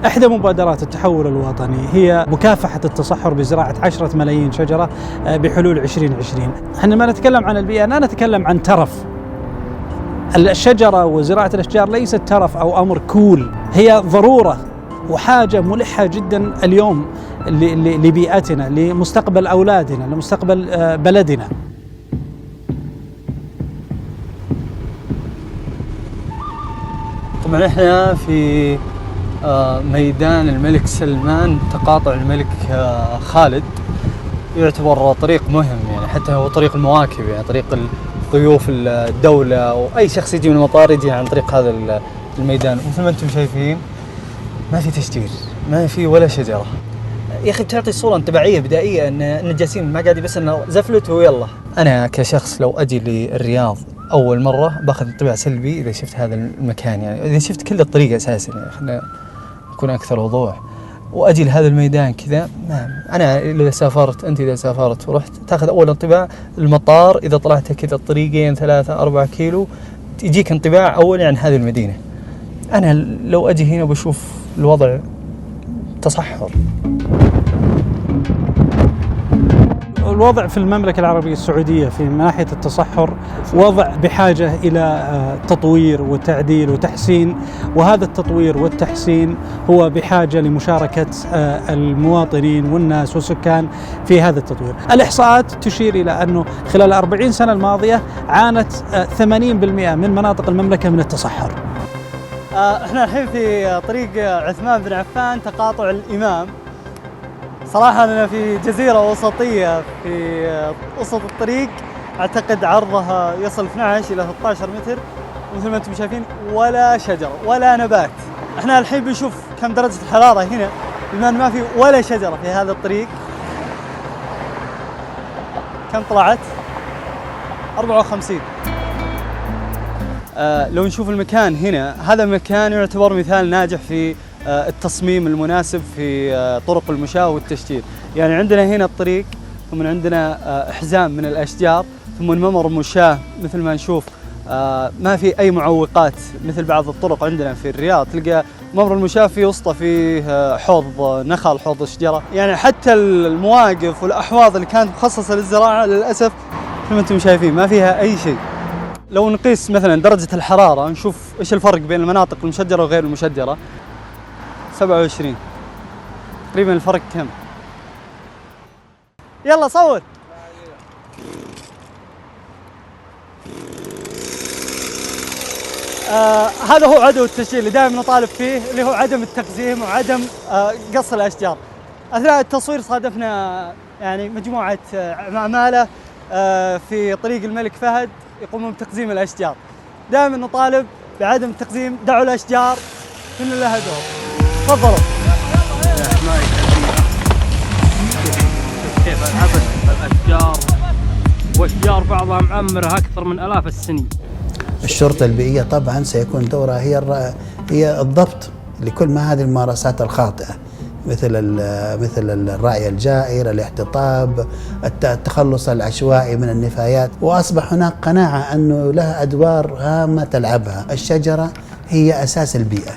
إحدى مبادرات التحول الوطني هي مكافحة التصحر بزراعة 10 ملايين شجرة بحلول 2020. احنا ما نتكلم عن البيئة، لا نتكلم عن ترف. الشجرة وزراعة الأشجار ليست ترف أو أمر كول، هي ضرورة وحاجة ملحة جدا اليوم لبيئتنا، لمستقبل أولادنا، لمستقبل بلدنا. طبعا احنا في ميدان الملك سلمان، تقاطع الملك خالد، يعتبر طريق مهم، يعني حتى هو طريق المواكب، يعني طريق ضيوف الدولة أو أي شخص يجي من المطار يجي عن طريق هذا الميدان. مثل ما أنتم شايفين ما في تشجير، ما في ولا شجرة. يا أخي بتعطي صورة انطباعية بدائية أن جالسين ما قاعد بس أنه زفلت ويلا. أنا كشخص لو أجي للرياض أول مرة باخذ انطباع سلبي إذا شفت هذا المكان، يعني إذا شفت كل الطريق أساساً، يعني خلينا نكون أكثر وضوح. وأجي لهذا الميدان كذا، أنا إذا سافرت، أنت إذا سافرت ورحت تأخذ أول انطباع المطار، إذا طلعت كذا الطريقين 3-4 كيلو يجيك انطباع أول عن هذه المدينة. أنا لو أجي هنا بشوف الوضع تصحر. الوضع في المملكة العربية السعودية في ناحية التصحر وضع بحاجة إلى تطوير وتعديل وتحسين، وهذا التطوير والتحسين هو بحاجة لمشاركة المواطنين والناس والسكان في هذا التطوير. الإحصاءات تشير إلى أنه خلال 40 سنة الماضية عانت 80% من مناطق المملكة من التصحر. احنا الحين في طريق عثمان بن عفان، تقاطع الإمام. صراحة أنا في جزيرة وسطية في وسط الطريق، أعتقد عرضها يصل 12 إلى 13 متر، ومثل ما أنتم شايفين ولا شجرة ولا نبات. احنا الحين بنشوف كم درجة الحرارة هنا، بما أن ما في ولا شجرة في هذا الطريق. كم طلعت؟ 54. لو نشوف المكان هنا، هذا مكان يعتبر مثال ناجح في التصميم المناسب في طرق المشاة والتشجير. يعني عندنا هنا الطريق، ثم عندنا حزام من الأشجار، ثم ممر مشاة مثل ما نشوف. ما في أي معوقات مثل بعض الطرق عندنا في الرياض، تلقى ممر المشاة في وسطه فيه حوض نخل، حوض الشجرة. يعني حتى المواقف والأحواض اللي كانت مخصصة للزراعة للأسف مثل ما أنتم شايفين ما فيها أي شيء. لو نقيس مثلا درجة الحرارة، نشوف إيش الفرق بين المناطق المشجرة وغير المشجرة. 27 تقريبا. الفرق كم؟ يلا صور. هذا هو عدو التشجير اللي دائما نطالب فيه، اللي هو عدم التقزيم وعدم قص الأشجار. أثناء التصوير صادفنا يعني مجموعة عمالة في طريق الملك فهد يقومون بتقزيم الأشجار. دائما نطالب بعدم التقزيم، دعوا الأشجار، كن لها دور. تفضلوا. كيف عبث الأشجار، وأشجار بعضها معمرة أكثر من آلاف السنين. الشرطة البيئية طبعا سيكون دورها هي الضبط لكل ما هذه الممارسات الخاطئة، مثل الرعي الجائر، الاحتطاب، التخلص العشوائي من النفايات. وأصبح هناك قناعة أنه لها أدوار هامة تلعبها. الشجرة هي أساس البيئة،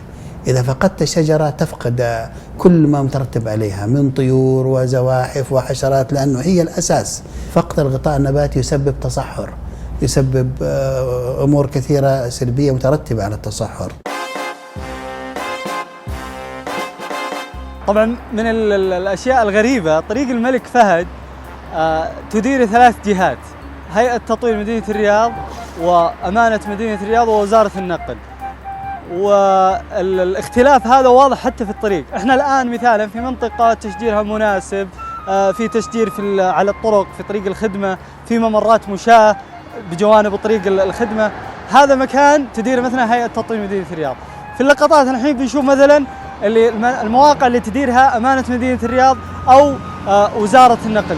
إذا فقدت الشجرة تفقد كل ما مترتب عليها من طيور وزواحف وحشرات، لأنه هي الأساس. فقد الغطاء النباتي يسبب تصحر، يسبب أمور كثيرة سلبية مترتبة على التصحر. طبعا من الأشياء الغريبة، طريق الملك فهد تدير 3 جهات: هيئة تطوير مدينة الرياض، وأمانة مدينة الرياض، ووزارة النقل. والاختلاف هذا واضح حتى في الطريق. احنا الآن مثالا في منطقة تشجيرها مناسب، في تشجير على الطرق، في طريق الخدمة، في ممرات مشاة بجوانب طريق الخدمة. هذا مكان تدير مثلا هيئة تطوير مدينة الرياض. في اللقطات الحين بنشوف مثلا المواقع اللي تديرها أمانة مدينة الرياض أو وزارة النقل.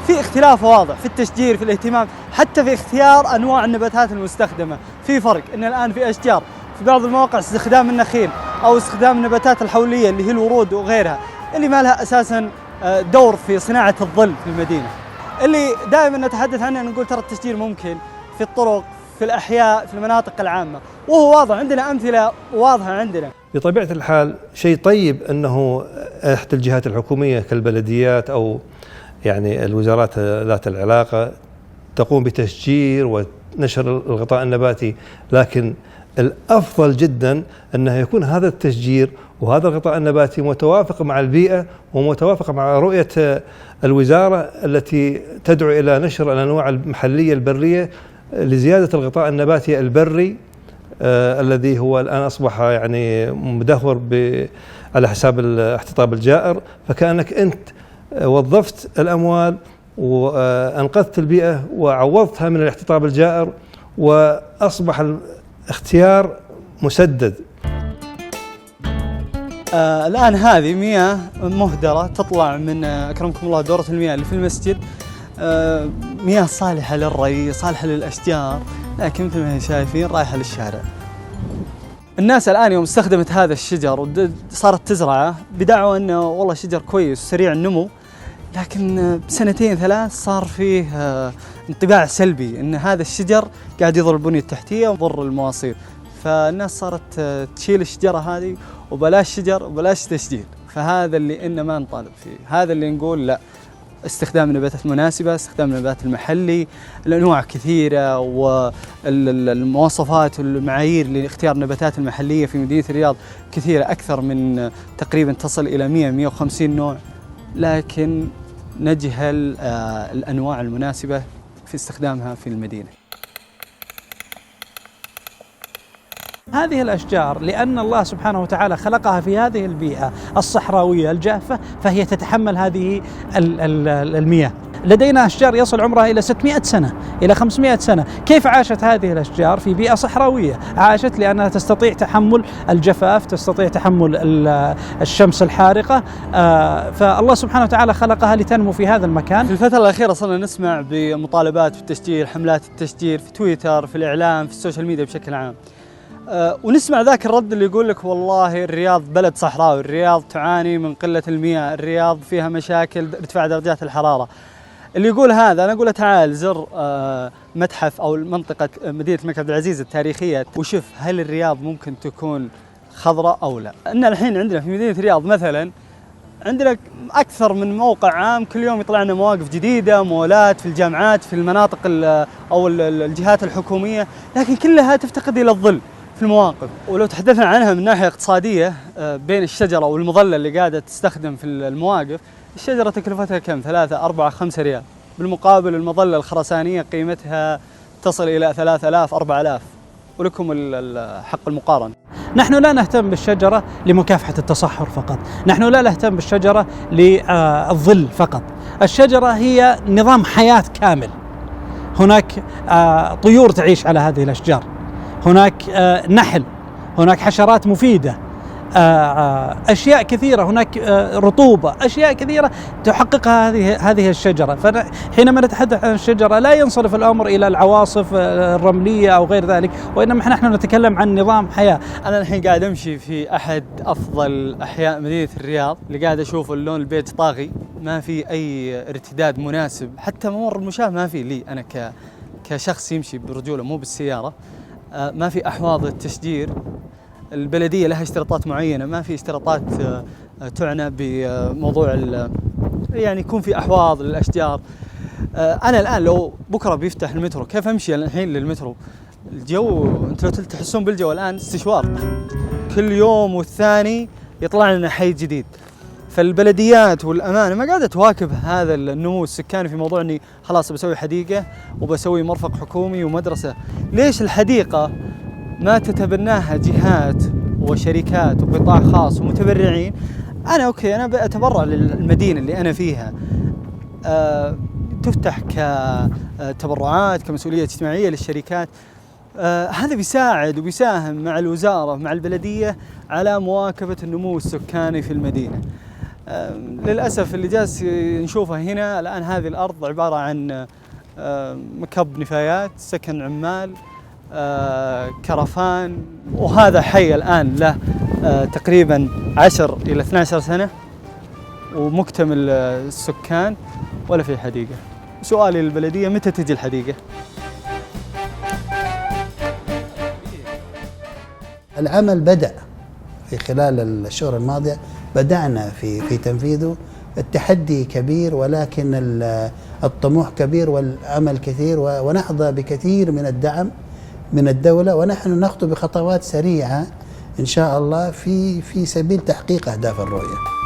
في اختلاف واضح في التشجير، في الاهتمام، حتى في اختيار أنواع النباتات المستخدمة. في فرق إن الآن في أشجار في بعض المواقع استخدام النخيل أو استخدام النباتات الحولية اللي هي الورود وغيرها، اللي ما لها أساسا دور في صناعة الظل في المدينة. اللي دائما نتحدث عنه نقول ترى التشجير ممكن في الطرق، في الأحياء، في المناطق العامة، وهو واضح. عندنا أمثلة واضحة عندنا. بطبيعة الحال شيء طيب أنه إحدى الجهات الحكومية كالبلديات أو يعني الوزارات ذات العلاقة تقوم بتشجير ونشر الغطاء النباتي، لكن الأفضل جدا أنه يكون هذا التشجير وهذا الغطاء النباتي متوافق مع البيئة ومتوافق مع رؤية الوزارة التي تدعو إلى نشر الأنواع المحلية البرية لزيادة الغطاء النباتي البري الذي هو الآن أصبح يعني مدهور على حساب الاحتطاب الجائر. فكأنك أنت وظفت الأموال وأنقذت البيئة وعوضتها من الاحتطاب الجائر، وأصبح الاختيار مسدد. الآن هذه مياه مهدرة تطلع من أكرمكم الله دورة المياه اللي في المسجد، مياه صالحة للري، صالحة للأشجار، لكن مثل ما شايفين رايحة للشارع. الناس الآن يوم استخدمت هذا الشجر وصارت تزرعه بدعوى أنه والله شجر كويس وسريع النمو، لكن بسنتين ثلاث صار فيه انطباع سلبي أن هذا الشجر قاعد يضر البنية التحتية ويضر المواصيل، فالناس صارت تشيل الشجرة هذه وبلاش شجر وبلاش تشجير. فهذا اللي إننا ما نطالب فيه، هذا اللي نقول لا، استخدام النباتات المناسبة، استخدام النبات المحلي، الأنواع كثيرة والمواصفات والمعايير لاختيار النباتات المحلية في مدينة الرياض كثيرة، أكثر من تقريبا تصل إلى 100-150 نوع، لكن نجهل الأنواع المناسبة في استخدامها في المدينة. هذه الأشجار لأن الله سبحانه وتعالى خلقها في هذه البيئة الصحراوية الجافة، فهي تتحمل هذه المياه. لدينا أشجار يصل عمرها إلى 600 سنة إلى 500 سنة. كيف عاشت هذه الأشجار في بيئة صحراوية؟ عاشت لأنها تستطيع تحمل الجفاف، تستطيع تحمل الشمس الحارقة، فالله سبحانه وتعالى خلقها لتنمو في هذا المكان. في الفترة الأخيرة صرنا نسمع بمطالبات بالتشجير، حملات التشجير في تويتر، في الإعلام، في السوشيال ميديا بشكل عام، ونسمع ذاك الرد اللي يقول لك والله الرياض بلد صحراوي، الرياض تعاني من قلة المياه، الرياض فيها مشاكل ارتفاع درجات الحرارة. اللي يقول هذا أنا أقول تعال زر متحف أو منطقة مدينة الملك عبد العزيز التاريخية وشوف هل الرياض ممكن تكون خضراء أو لا. إن الحين عندنا في مدينة الرياض مثلا عندنا أكثر من موقع عام، كل يوم يطلع لنا مواقف جديدة، مولات في الجامعات، في المناطق أو الجهات الحكومية، لكن كلها تفتقد إلى الظل في المواقف. ولو تحدثنا عنها من ناحية اقتصادية، بين الشجرة والمظلة اللي قاعدة تستخدم في المواقف، الشجرة تكلفتها كم؟ 3 4 5 ريال، بالمقابل المظلة الخرسانية قيمتها تصل إلى 3000 4000، ولكم حق المقارنة. نحن لا نهتم بالشجرة لمكافحة التصحر فقط، نحن لا نهتم بالشجرة للظل فقط، الشجرة هي نظام حياة كامل. هناك طيور تعيش على هذه الأشجار، هناك نحل، هناك حشرات مفيدة، أشياء كثيرة، هناك رطوبة، أشياء كثيرة تحققها هذه الشجرة. فحينما نتحدث عن الشجرة لا ينصرف الأمر إلى العواصف الرملية أو غير ذلك، وإنما نحن نتكلم عن نظام حياة. أنا الحين قاعد أمشي في أحد أفضل أحياء مدينة الرياض، اللي قاعد أشوف اللون البيج طاغي، ما في أي ارتداد مناسب، حتى ممر المشاة ما في لي أنا كشخص يمشي برجوله مو بالسيارة، ما في أحواض التشجير، البلدية لها اشتراطات معينة، ما في اشتراطات تعنى بموضوع يعني يكون في أحواض للأشجار. أنا الآن لو بكرة بيفتح المترو كيف أمشي الحين للمترو؟ الجو أنتوا تحسون بالجو الآن استشوار، كل يوم والثاني يطلع لنا حي جديد. فالبلديات والأمانة ما قاعدة تواكب هذا النمو السكاني في موضوع أني خلاص بسوي حديقة وبسوي مرفق حكومي ومدرسة. ليش الحديقة ما تتبناها جهات وشركات وقطاع خاص ومتبرعين؟ أنا أوكي، أنا بأتبرع للمدينة اللي أنا فيها، تفتح كتبرعات كمسؤولية اجتماعية للشركات، هذا بيساعد وبيساهم مع الوزارة مع البلدية على مواكبة النمو السكاني في المدينة. للأسف اللي جالس نشوفه هنا الآن، هذه الأرض عبارة عن مكب نفايات، سكن عمال، كرفان، وهذا حي الآن له تقريبا 10 إلى 12 سنة ومكتمل السكان ولا في حديقة. سؤالي للبلدية، متى تجي الحديقة؟ العمل بدأ في خلال الشهور الماضية بدأنا في تنفيذه. التحدي كبير ولكن الطموح كبير والأمل كثير، ونحظى بكثير من الدعم من الدولة، ونحن نخطو بخطوات سريعة إن شاء الله في سبيل تحقيق أهداف الرؤية.